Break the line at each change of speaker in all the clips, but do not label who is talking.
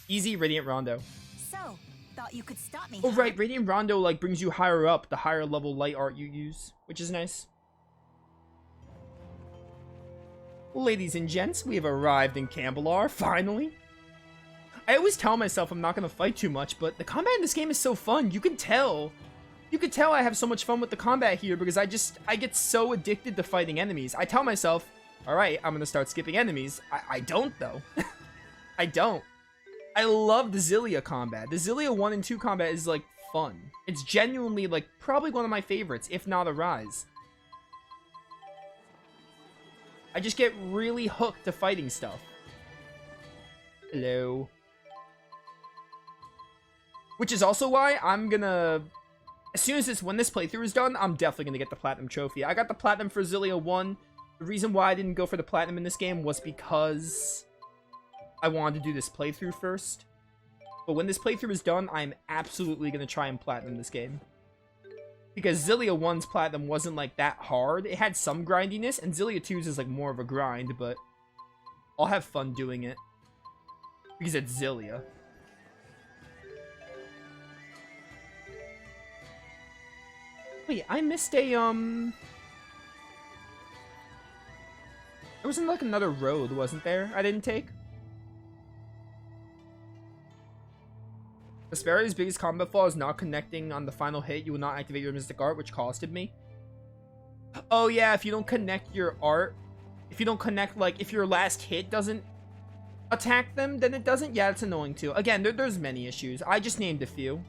Easy Radiant Rondo.
So, thought you could stop me.
Oh,
huh?
right. Radiant Rondo, like, brings you higher up the higher level light art you use, which is nice. Ladies and gents, we have arrived in Cambalar, finally. I always tell myself I'm not going to fight too much, but the combat in this game is so fun. You can tell. You can tell I have so much fun with the combat here because I get so addicted to fighting enemies. I tell myself, all right, I'm going to start skipping enemies. I don't, though. I don't. I love the Xillia combat. The Xillia 1 and 2 combat is, like, fun. It's genuinely, like, probably one of my favorites, if not a rise. I just get really hooked to fighting stuff. Hello. Which is also why I'm gonna... As soon as when this playthrough is done, I'm definitely gonna get the Platinum Trophy. I got the Platinum for Xillia 1. The reason why I didn't go for the Platinum in this game was because I wanted to do this playthrough first. But when this playthrough is done, I'm absolutely gonna try and Platinum this game. Because Xillia 1's Platinum wasn't, like, that hard. It had some grindiness, and Xillia 2's is, like, more of a grind, but I'll have fun doing it. Because it's Xillia. Wait, I missed a, There wasn't, like, another road, wasn't there? I didn't take? Vesperia's biggest combat flaw is not connecting on the final hit. You will not activate your mystic art, which costed me. Oh yeah, if you don't connect your art, if you don't connect, like, if your last hit doesn't attack them, then it doesn't. Yeah, it's annoying too. Again, there's many issues. I just named a few.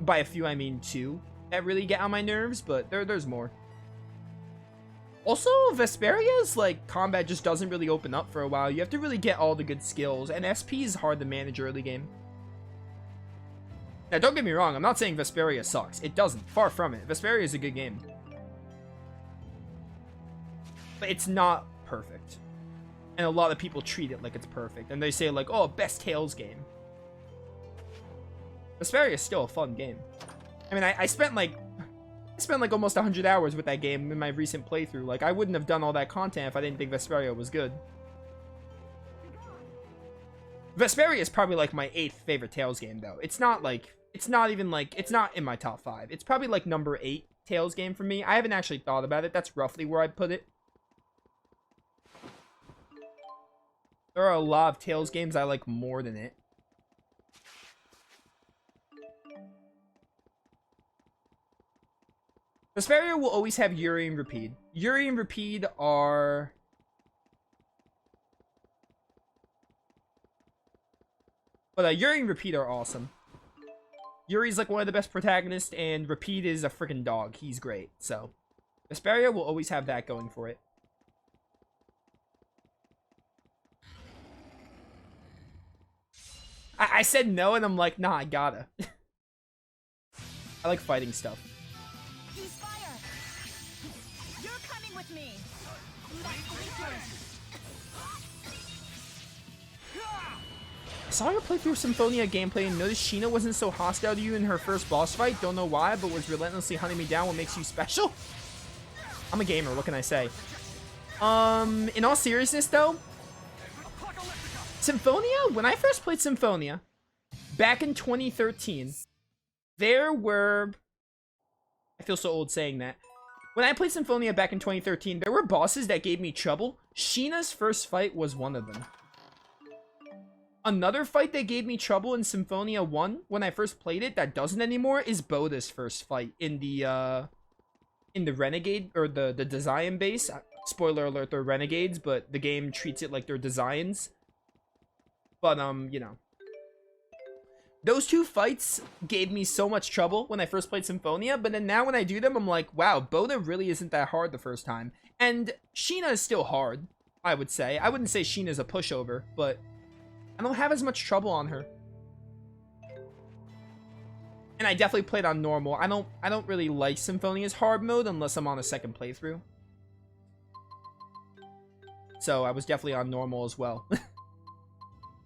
By a few, I mean 2 that really get on my nerves, but there's more. Also, Vesperia's, like, combat just doesn't really open up for a while. You have to really get all the good skills, and SP is hard to manage early game. Now, don't get me wrong, I'm not saying Vesperia sucks. It doesn't. Far from it. Vesperia is a good game. But it's not perfect. And a lot of people treat it like it's perfect. And they say, like, oh, best Tales game. Vesperia is still a fun game. I mean, I spent, like... almost 100 hours with that game in my recent playthrough. Like, I wouldn't have done all that content if I didn't think Vesperia was good. Vesperia is probably, like, my 8th favorite Tales game, though. It's not, like... It's not even, like... It's not in my top 5. It's probably, like, number 8 Tales game for me. I haven't actually thought about it. That's roughly where I'd put it. There are a lot of Tales games I like more than it. Vesperia will always have Yuri and Rapide. Yuri and Rapide are... But Yuri and Rapide are awesome. Yuri's like one of the best protagonists, and Rapide is a freaking dog. He's great, so... Vesperia will always have that going for it. I said no, and I'm like, nah, I gotta. I like fighting stuff.
Use fire. You're coming with me.
I saw her play through Symphonia gameplay and noticed Sheena wasn't so hostile to you in her first boss fight. Don't know why, but was relentlessly hunting me down. What makes you special? I'm a gamer, what can I say? In all seriousness though, Symphonia, when I first played Symphonia, back in 2013, there were... I feel so old saying that. When I played Symphonia back in 2013, there were bosses that gave me trouble. Sheena's first fight was one of them. Another fight that gave me trouble in Symphonia 1, when I first played it, that doesn't anymore, is Boda's first fight in the Renegade, or the Design base. Spoiler alert, they're Renegades, but the game treats it like they're Designs. But, you know. Those two fights gave me so much trouble when I first played Symphonia, but then now when I do them, I'm like, wow, Boda really isn't that hard the first time. And Sheena is still hard, I would say. I wouldn't say Sheena's a pushover, but I don't have as much trouble on her. And I definitely played on normal. I don't really like Symphonia's hard mode unless I'm on a second playthrough. So I was definitely on normal as well.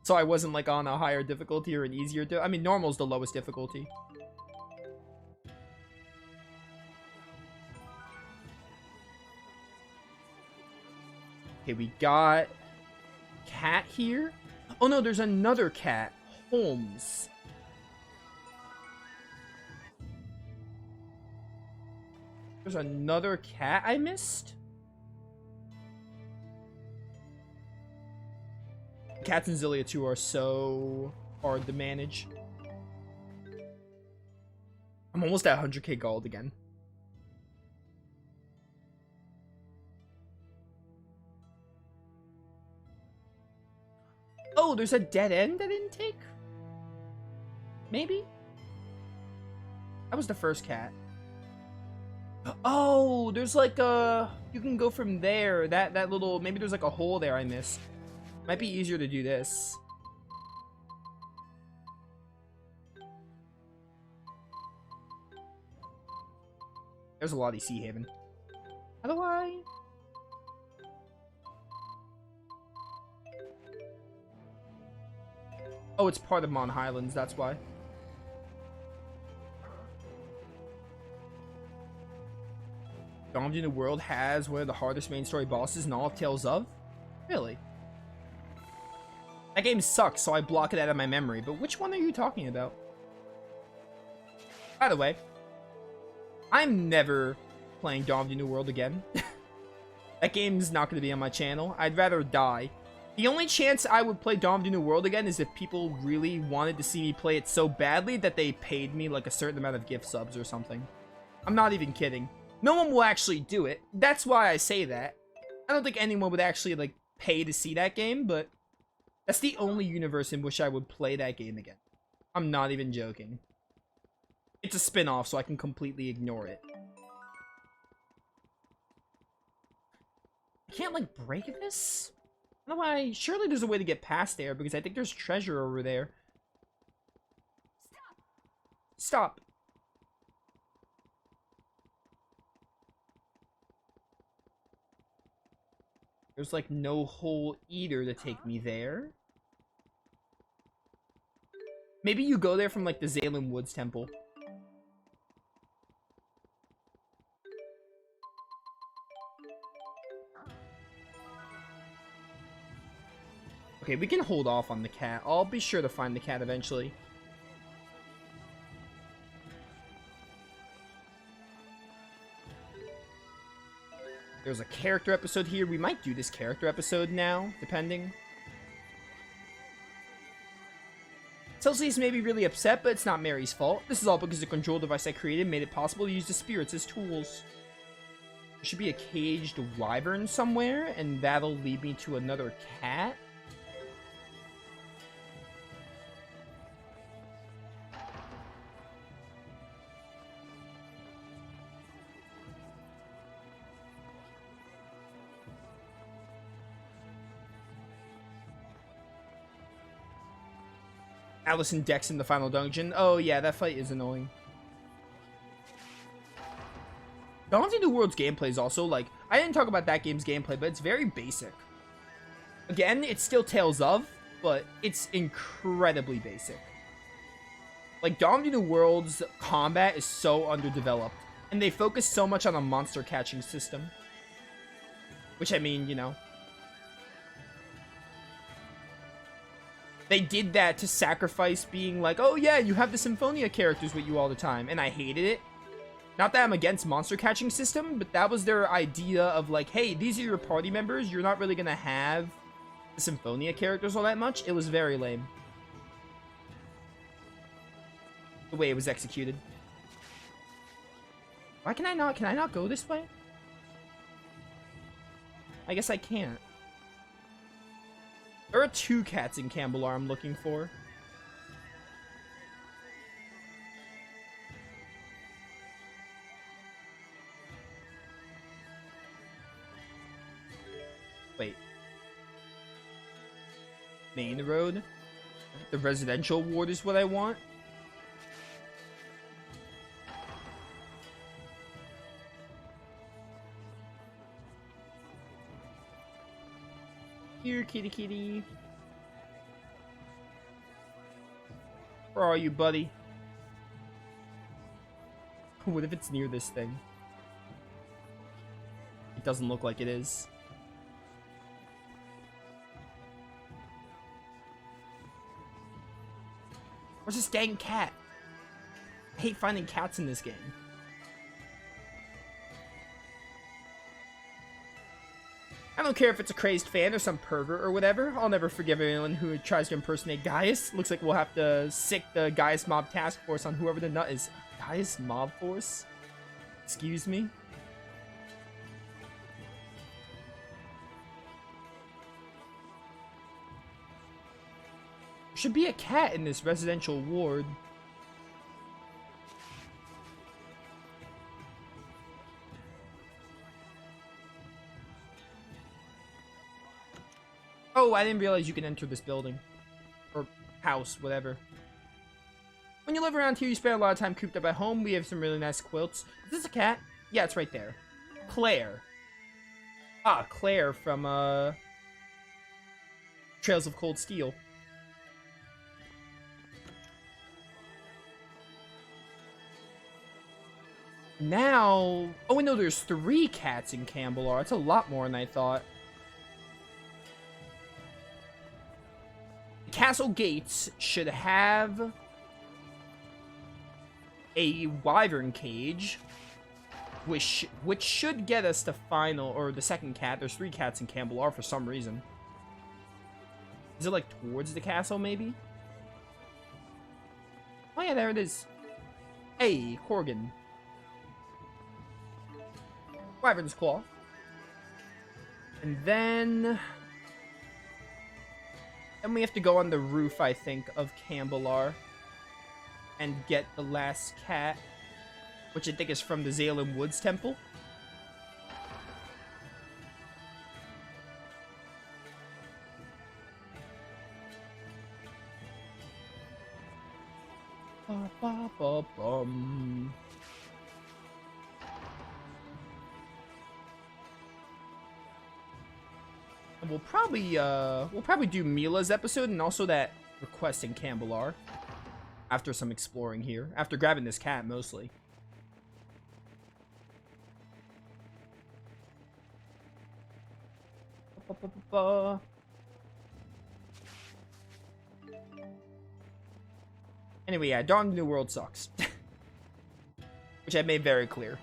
So I wasn't like on a higher difficulty or an easier I mean, normal's the lowest difficulty. Okay, we got cat here. Oh no, there's another cat. Holmes. There's another cat I missed? Cats in Xillia 2 are so hard to manage. I'm almost at 100k gold again. Oh, there's a dead end I didn't take? Maybe? That was the first cat. Oh, there's like a... You can go from there. That little... Maybe there's like a hole there I missed. Might be easier to do this. There's a Lottie Sea Haven. How do I... Oh, it's part of Mon Highlands, that's why. Dawn of the New World has one of the hardest main story bosses in all of Tales of? Really? That game sucks, so I block it out of my memory, but which one are you talking about? By the way, I'm never playing Dawn of the New World again. That game's not going to be on my channel. I'd rather die. The only chance I would play Dawn of the New World again is if people really wanted to see me play it so badly that they paid me like a certain amount of gift subs or something. I'm not even kidding. No one will actually do it. That's why I say that. I don't think anyone would actually like pay to see that game, but that's the only universe in which I would play that game again. I'm not even joking. It's a spin-off, so I can completely ignore it. I can't like break this? I don't know why. Surely there's a way to get past there because I think there's treasure over there. Stop. There's like no hole either to take me there. Maybe you go there from like the Zalem Woods Temple. Okay, we can hold off on the cat. I'll be sure to find the cat eventually. There's a character episode here. We might do this character episode now, depending. Celsius may be really upset, but it's not Mary's fault. This is all because the control device I created made it possible to use the spirits as tools. There should be a caged wyvern somewhere, and that'll lead me to another cat. Alice and Dex in the final dungeon. Oh yeah, that fight is annoying. Dawn of the New World's gameplay is also like... I didn't talk about that game's gameplay, but it's very basic. Again, it's still Tales of, but it's incredibly basic. Like, Dawn of the New World's combat is so underdeveloped. And they focus so much on a monster catching system. Which, I mean, you know... They did that to sacrifice being like, oh yeah, you have the Symphonia characters with you all the time. And I hated it. Not that I'm against monster catching system, but that was their idea of like, hey, these are your party members. You're not really going to have the Symphonia characters all that much. It was very lame. The way it was executed. Why can I not go this way? I guess I can't. There are 2 cats in Cambelar I'm looking for. Wait. Main road? The residential ward is what I want? Here, kitty kitty. Where are you, buddy? What if it's near this thing? It doesn't look like it is. Where's this dang cat? I hate finding cats in this game. I don't care if it's a crazed fan or some pervert or whatever. I'll never forgive anyone who tries to impersonate Gaius. Looks like we'll have to sick the Gaius Mob Task Force on whoever the nut is. Gaius Mob Force? Excuse me? There should be a cat in this residential ward. Oh, I didn't realize you can enter this building. Or house, whatever. When you live around here, you spend a lot of time cooped up at home. We have some really nice quilts. Is this a cat? Yeah, it's right there. Claire. Ah, Claire from, Trails of Cold Steel. Now... Oh, wait, no, there's 3 cats in Cambalar. That's a lot more than I thought. Castle gates should have a wyvern cage, which should get us to final, or the second cat. There's 3 cats in Cambalar for some reason. Is it like towards the castle, maybe? Oh yeah, there it is. Hey, Corgan. Wyvern's Claw. And then we have to go on the roof, I think, of Cambalar and get the last cat, which I think is from the Zalem Woods Temple. Ba, ba, ba, bum. And we'll probably do Milla's episode and also that request in Cambalar after some exploring here. After grabbing this cat, mostly. Ba, ba, ba, ba. Anyway, yeah, Dawn of the New World sucks. Which I made very clear.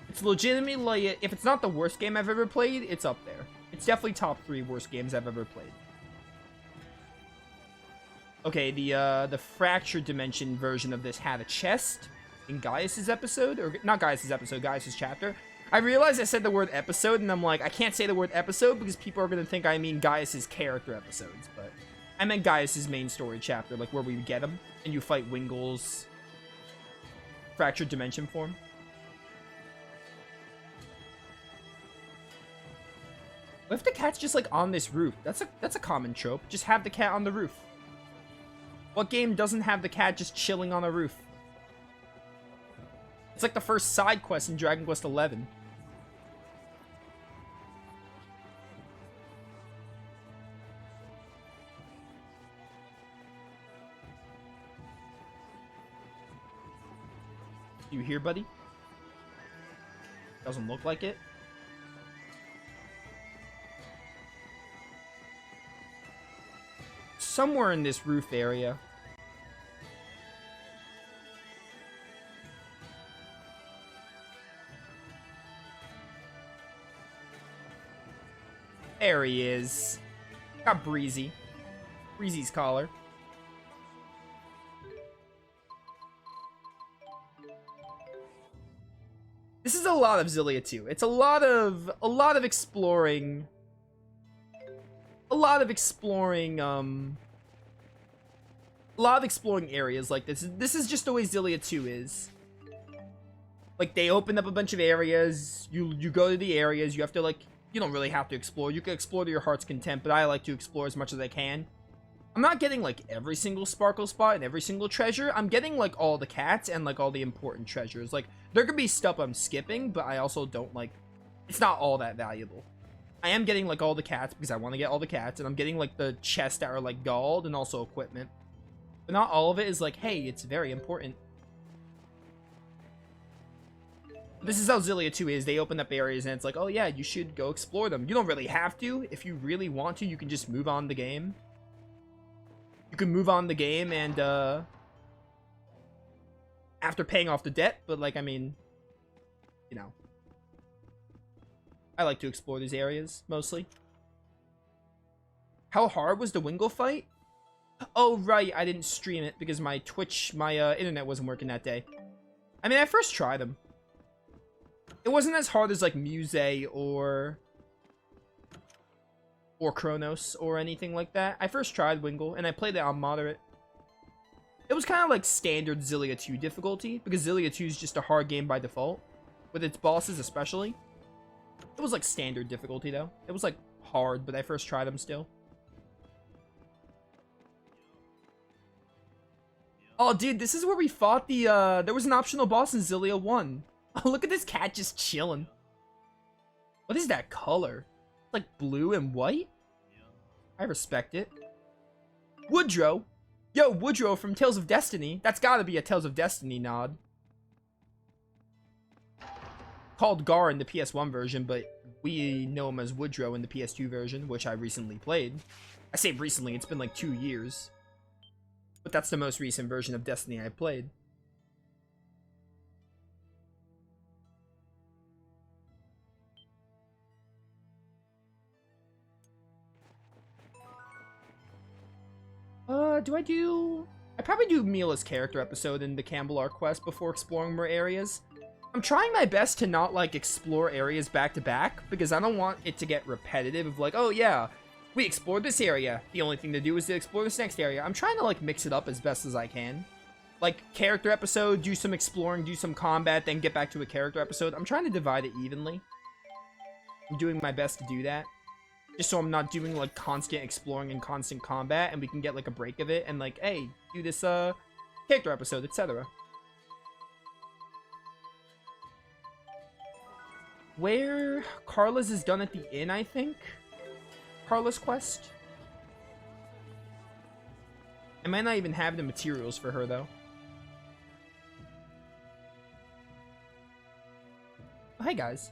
It's legitimately, if it's not the worst game I've ever played, it's up there. It's definitely top 3 worst games I've ever played. Okay, the Fractured Dimension version of this had a chest in Gaius's episode, or not Gaius's episode, Gaius's chapter. I realized I said the word episode, and I'm like, I can't say the word episode because people are going to think I mean Gaius's character episodes, but I meant Gaius's main story chapter, like where we get him, and you fight Wingle's Fractured Dimension form. What if the cat's just like on this roof? That's a common trope. Just have the cat on the roof. What game doesn't have the cat just chilling on a roof? It's like the first side quest in Dragon Quest XI. You here, buddy? Doesn't look like it. Somewhere in this roof area. There he is. Got Breezy. Breezy's collar. This is a lot of Xillia 2. It's a lot of exploring. A lot of exploring areas like this. This is just the way Xillia 2 is. Like, they open up a bunch of areas, you go to the areas, you have to, like, you don't really have to explore. You can explore to your heart's content, but I like to explore as much as I can. I'm not getting, like, every single sparkle spot and every single treasure. I'm getting, like, all the cats and, like, all the important treasures. Like, there could be stuff I'm skipping, but I also don't, like, it's not all that valuable. I am getting, like, all the cats because I want to get all the cats, and I'm getting, like, the chests that are, like, gold and also equipment. But not all of it is like, hey, it's very important. This is how Xillia 2 is. They open up areas and it's like, oh yeah, you should go explore them. You don't really have to. If you really want to, you can just move on the game. you can move on the game and after paying off the debt, but like, I mean, you know, I like to explore these areas mostly. How hard was the Wingle fight? Oh, right, I didn't stream it because my internet wasn't working that day. I mean, I first tried them. It wasn't as hard as like Muse or Chronos or anything like that. I first tried Wingle and I played it on moderate. It was kind of like standard Xillia 2 difficulty because Xillia 2 is just a hard game by default, with its bosses especially. It was like standard difficulty though. It was like hard, but I first tried them still. Oh, dude, this is where we fought the, there was an optional boss in Xillia 1. Oh, look at this cat just chilling. What is that color? Like blue and white? I respect it. Woodrow? Yo, Woodrow from Tales of Destiny. That's gotta be a Tales of Destiny nod. Called Gar in the PS1 version, but we know him as Woodrow in the PS2 version, which I recently played. I say recently, it's been like 2 years. But that's the most recent version of Destiny I played. I probably do Milla's character episode in the Cambelar quest before exploring more areas. I'm trying my best to not, like, explore areas back to back, because I don't want it to get repetitive of, like, oh yeah, we explored this area. The only thing to do is to explore this next area. I'm trying to, like, mix it up as best as I can. Like, character episode, do some exploring, do some combat, then get back to a character episode. I'm trying to divide it evenly. I'm doing my best to do that. Just so I'm not doing, like, constant exploring and constant combat, and we can get, like, a break of it, and, like, hey, do this, character episode, etc. Where Carla's is done at the inn, I think? Carla's quest? I might not even have the materials for her, though. Oh, hey, guys.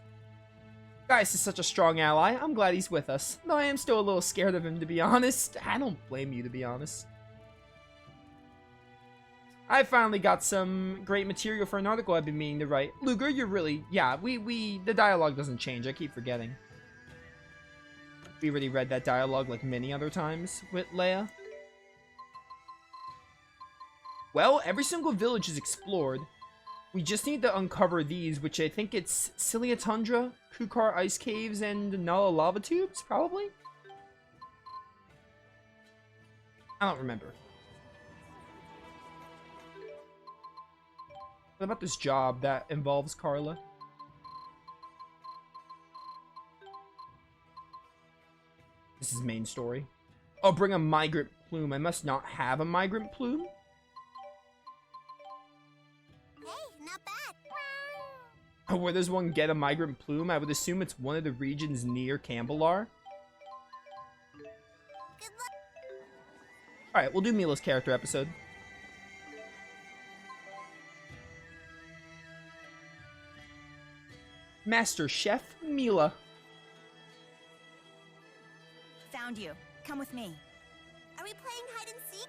Gaius is such a strong ally. I'm glad he's with us. Though I am still a little scared of him, to be honest. I don't blame you, to be honest. I finally got some great material for an article I've been meaning to write. Luger, you're really... Yeah, the dialogue doesn't change. I keep forgetting. We already read that dialogue like many other times with Leia. Well, every single village is explored. We just need to uncover these, which I think it's Xillia Tundra, Kukar Ice Caves, and Nala Lava Tubes, probably? I don't remember. What about this job that involves Carla? This is main story. Oh, bring a migrant plume. I must not have a migrant plume?
Not bad.
Oh, where does one get a migrant plume? I would assume it's one of the regions near Cambelar.
Good luck.
Alright, we'll do Milla's character episode. Master Chef Milla.
Found you. Come with me. Are we playing hide and seek?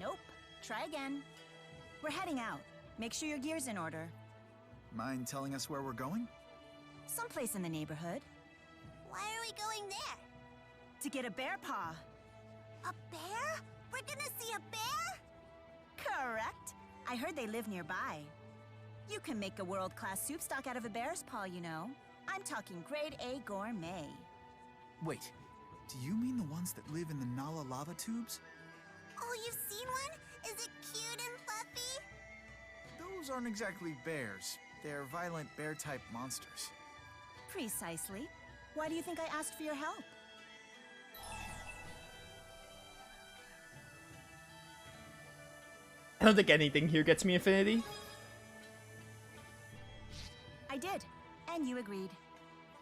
Nope. Try again. We're heading out. Make sure your gear's in order.
Mind telling us where we're going?
Someplace in the neighborhood. Why are we going there? To get a bear paw. A bear? We're gonna see a bear? Correct. I heard they live nearby. You can make a world-class soup stock out of a bear's paw, you know. I'm talking grade A gourmet.
Wait, do you mean the ones that live in the Nala lava tubes?
Oh, you've seen one? Is it cute and fluffy?
Those aren't exactly bears. They're violent bear-type monsters.
Precisely. Why do you think I asked for your help?
I don't think anything here gets me affinity.
I did, and you agreed.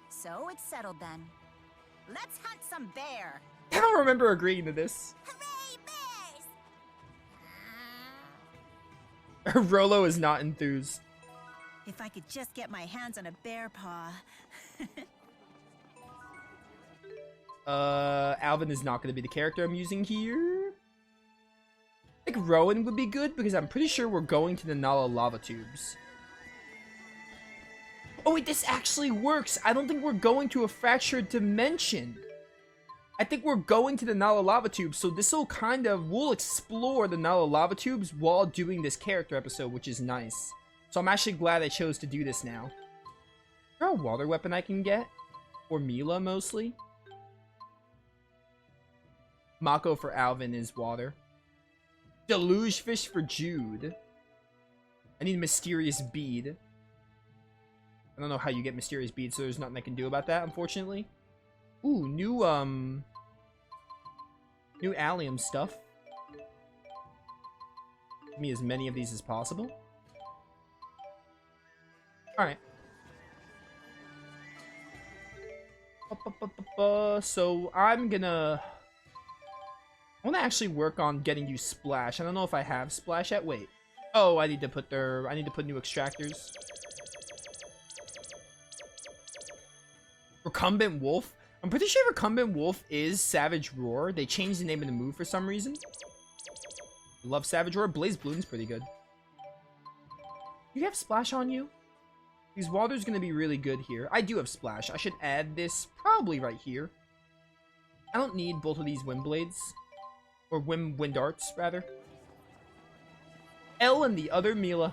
So it's settled then. Let's hunt some bear!
I don't remember agreeing to this.
Hooray, bears!
Rolo is not enthused.
If I could just get my hands on a bear paw.
Alvin is not going to be the character I'm using here. I think Rowan would be good because I'm pretty sure we're going to the Nala lava tubes. Oh wait, this actually works. I don't think we're going to a fractured dimension. I think we're going to the Nala lava tubes, so this will we'll explore the Nala lava tubes while doing this character episode, which is nice. So I'm actually glad I chose to do this now. Is there a water weapon I can get? Or Milla, mostly? Mako for Alvin is water. Deluge fish for Jude. I need mysterious bead. I don't know how you get mysterious bead, so there's nothing I can do about that, unfortunately. Ooh, new allium stuff. Give me as many of these as possible. Alright. So I'm gonna... I want to actually work on getting you Splash. I don't know if I have Splash yet. Wait. Oh, I need to put new extractors. Recumbent Wolf. I'm pretty sure Recumbent Wolf is Savage Roar. They changed the name of the move for some reason. Love Savage Roar. Blaze Bloom's pretty good. You have Splash on you? Because water's going to be really good here. I do have Splash. I should add this probably right here. I don't need both of these Wind Blades. Or Wind Arts, rather. L and the other Milla.